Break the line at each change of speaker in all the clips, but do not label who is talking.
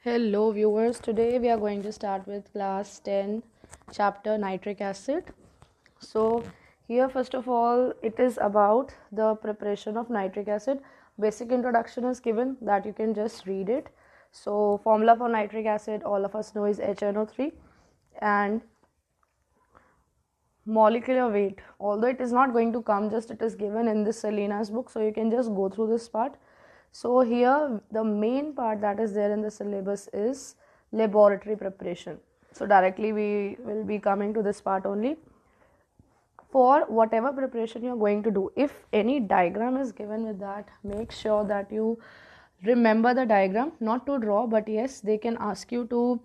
Hello viewers, today we are going to start with class 10 chapter nitric acid. So here first of all it is about the preparation of nitric acid. Basic introduction is given that you can just read it. So formula for nitric acid all of us know is HNO3 and molecular weight, although it is not going to come, just it is given in this Selena's book, so you can just go through this part. So here the main part that is there in the syllabus is laboratory preparation. So directly we will be coming to this part only. For whatever preparation you are going to do, if any diagram is given with that, make sure that you remember the diagram, not to draw, but yes, they can ask you to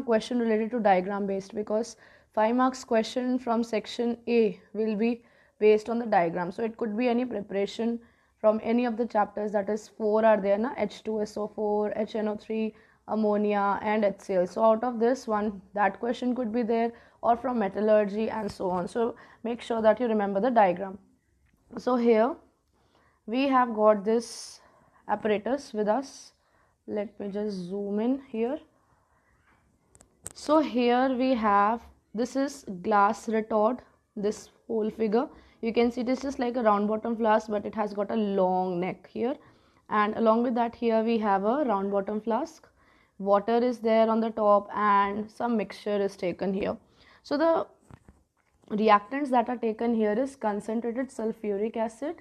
question related to diagram based, because 5 marks question from section A will be based on the diagram. So it could be any preparation from any of the chapters, that is 4 are there na, H2SO4, HNO3, ammonia and HCl. So out of this one, that question could be there, or from metallurgy and so on. So make sure that you remember the diagram. So here we have got this apparatus with us. Let me just zoom in here. So here we have, this is glass retort, this whole figure. You can see this is like a round bottom flask, but it has got a long neck here, and along with that here we have a round bottom flask. Water is there on the top and some mixture is taken here. So the reactants that are taken here is concentrated sulfuric acid,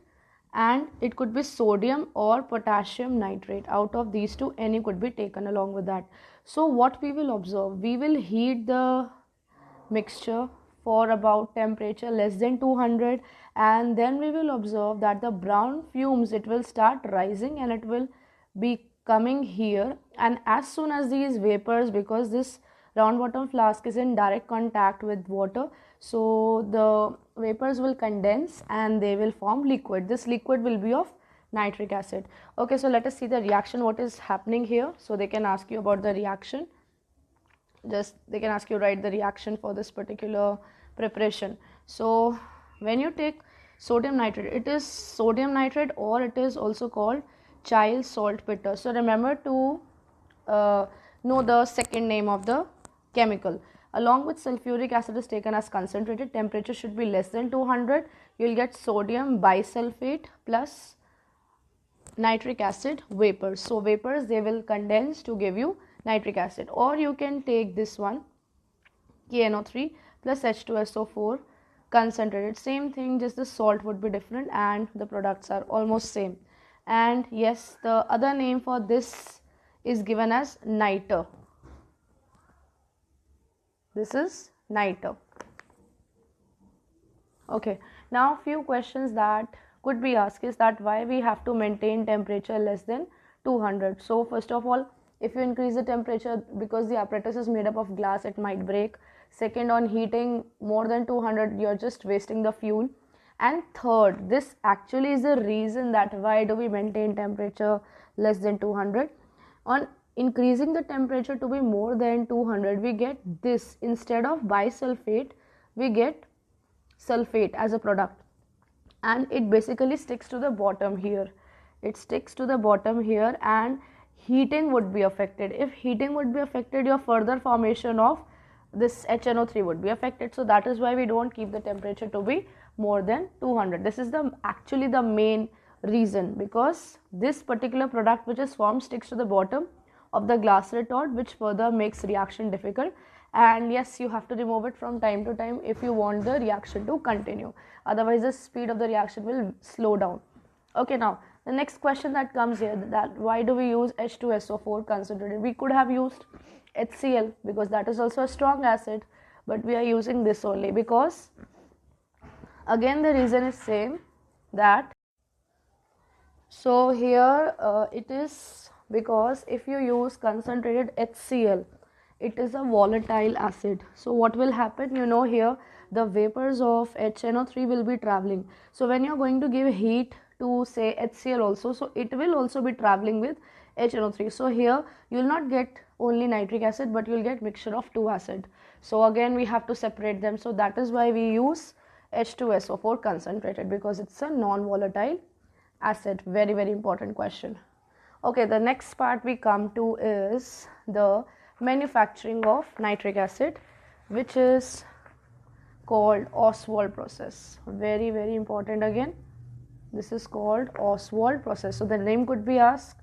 and it could be sodium or potassium nitrate. Out of these two, any could be taken along with that. So what we will observe, we will heat the mixture for about temperature less than 200, and then we will observe that the brown fumes, it will start rising and it will be coming here. And as soon as these vapors, because this round bottom flask is in direct contact with water, so the vapors will condense and they will form liquid. This liquid will be of nitric acid. Okay, so let us see the reaction, what is happening here. So they can ask you about the reaction, just they can ask you write the reaction for this particular preparation. So when you take sodium nitrate, it is sodium nitrate or it is also called child saltpeter. So remember to know the second name of the chemical. Along with sulfuric acid is taken as concentrated, temperature should be less than 200. You will get sodium bisulfate plus nitric acid vapors. So vapors, they will condense to give you nitric acid. Or you can take this one, KNO3 plus H2SO4 concentrated, same thing, just the salt would be different and the products are almost same. And yes, the other name for this is given as niter. This is niter. Okay, now few questions that could be asked is that why we have to maintain temperature less than 200. So first of all, if you increase the temperature, because the apparatus is made up of glass, it might break. Second, on heating more than 200, you're just wasting the fuel. And third, this actually is the reason that why do we maintain temperature less than 200. On increasing the temperature to be more than 200, we get this, instead of bisulfate, we get sulfate as a product, and it basically sticks to the bottom here. It sticks to the bottom here, and heating would be affected. If heating would be affected, your further formation of this HNO3 would be affected. So that is why we don't keep the temperature to be more than 200. This is the actually the main reason, because this particular product which is formed sticks to the bottom of the glass retort, which further makes reaction difficult. And yes, you have to remove it from time to time if you want the reaction to continue, otherwise the speed of the reaction will slow down. Okay, now the next question that comes here, that why do we use H2SO4 concentrated? We could have used HCl because that is also a strong acid, but we are using this only because again the reason is same, that so here it is because if you use concentrated HCl, it is a volatile acid. So what will happen, here the vapors of HNO3 will be traveling. So when you are going to give heat to say HCl also, so it will also be traveling with HNO3. So here you will not get only nitric acid, but you will get mixture of two acid. So again we have to separate them. So that is why we use H2SO4 concentrated, because it's a non-volatile acid. Very important question. Okay, the next part we come to is the manufacturing of nitric acid, which is called Oswald process. Very, very important again. This is called Oswald process. So the name could be asked.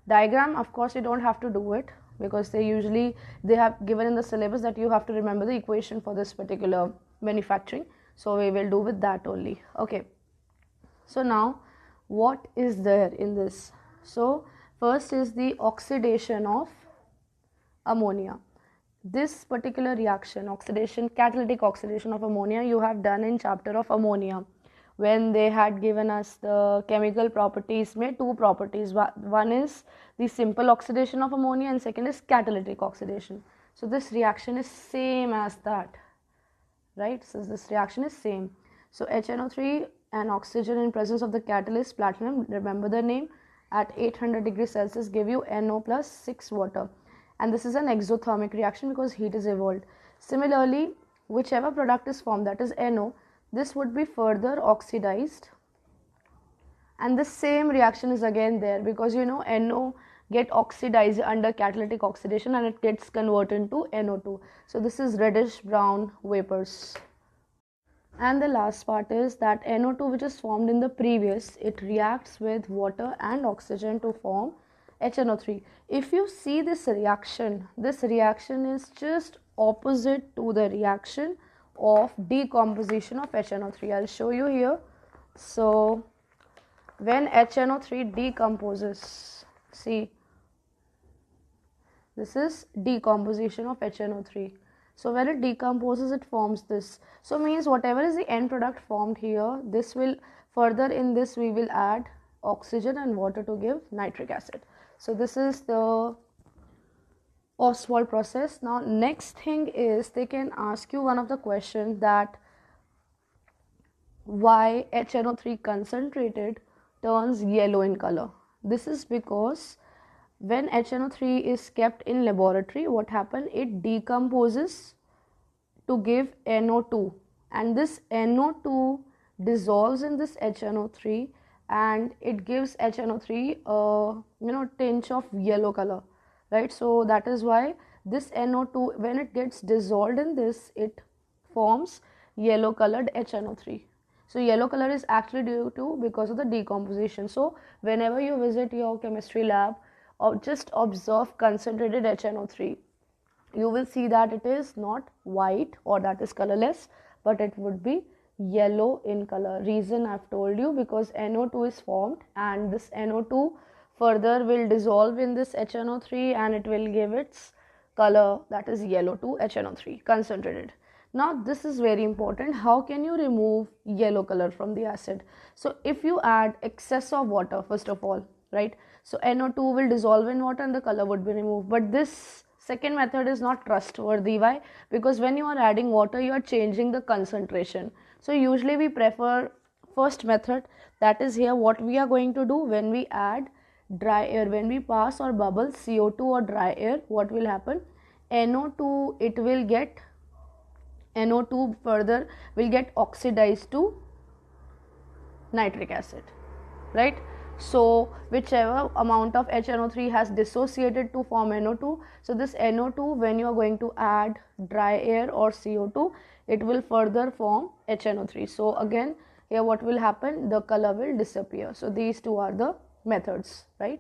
Diagram, of course, you don't have to do it because they have given in the syllabus that you have to remember the equation for this particular manufacturing. So we will do with that only. Okay. So now what is there in this? So first is the oxidation of ammonia. This particular reaction, catalytic oxidation of ammonia, you have done in chapter of ammonia when they had given us the chemical properties. Two properties. One is the simple oxidation of ammonia and second is catalytic oxidation. So this reaction is same as that, right? So this reaction is same. So HNO3 and oxygen in presence of the catalyst platinum, remember the name, at 800 degrees Celsius give you NO plus 6 water. And this is an exothermic reaction because heat is evolved. Similarly, whichever product is formed, that is NO, this would be further oxidized. And the same reaction is again there because NO get oxidized under catalytic oxidation and it gets converted into NO2. So this is reddish brown vapors. And the last part is that NO2 which is formed in the previous, it reacts with water and oxygen to form HNO3. If you see this reaction is just opposite to the reaction of decomposition of HNO3. I'll show you here. So when HNO3 decomposes, see, this is decomposition of HNO3. So when it decomposes, it forms this. So means whatever is the end product formed here, this will further in this we will add oxygen and water to give nitric acid. So this is the Oswald process. Now next thing is they can ask you one of the questions that why HNO3 concentrated turns yellow in color. This is because when HNO3 is kept in laboratory, what happens? It decomposes to give NO2 and this NO2 dissolves in this HNO3 and it gives HNO3 a tinge of yellow color, right? So that is why this NO2, when it gets dissolved in this, it forms yellow colored HNO3. So yellow color is actually due to because of the decomposition. So whenever you visit your chemistry lab or just observe concentrated HNO3, you will see that it is not white or that is colorless, but it would be yellow in color. Reason I've told you, because NO2 is formed and this NO2 further will dissolve in this HNO3 and it will give its color, that is yellow to HNO3 concentrated. Now this is very important. How can you remove yellow color from the acid? So if you add excess of water, first of all, right? So NO2 will dissolve in water and the color would be removed. But this second method is not trustworthy. Why? Because when you are adding water, you are changing the concentration. So usually we prefer first method, that is here what we are going to do when we add dry air, when we pass or bubble CO2 or dry air, what will happen? NO2 further will get oxidized to nitric acid, right? So whichever amount of HNO3 has dissociated to form NO2, so this NO2 when you are going to add dry air or CO2, it will further form HNO3. So again here what will happen? The color will disappear. So these two are the methods, right?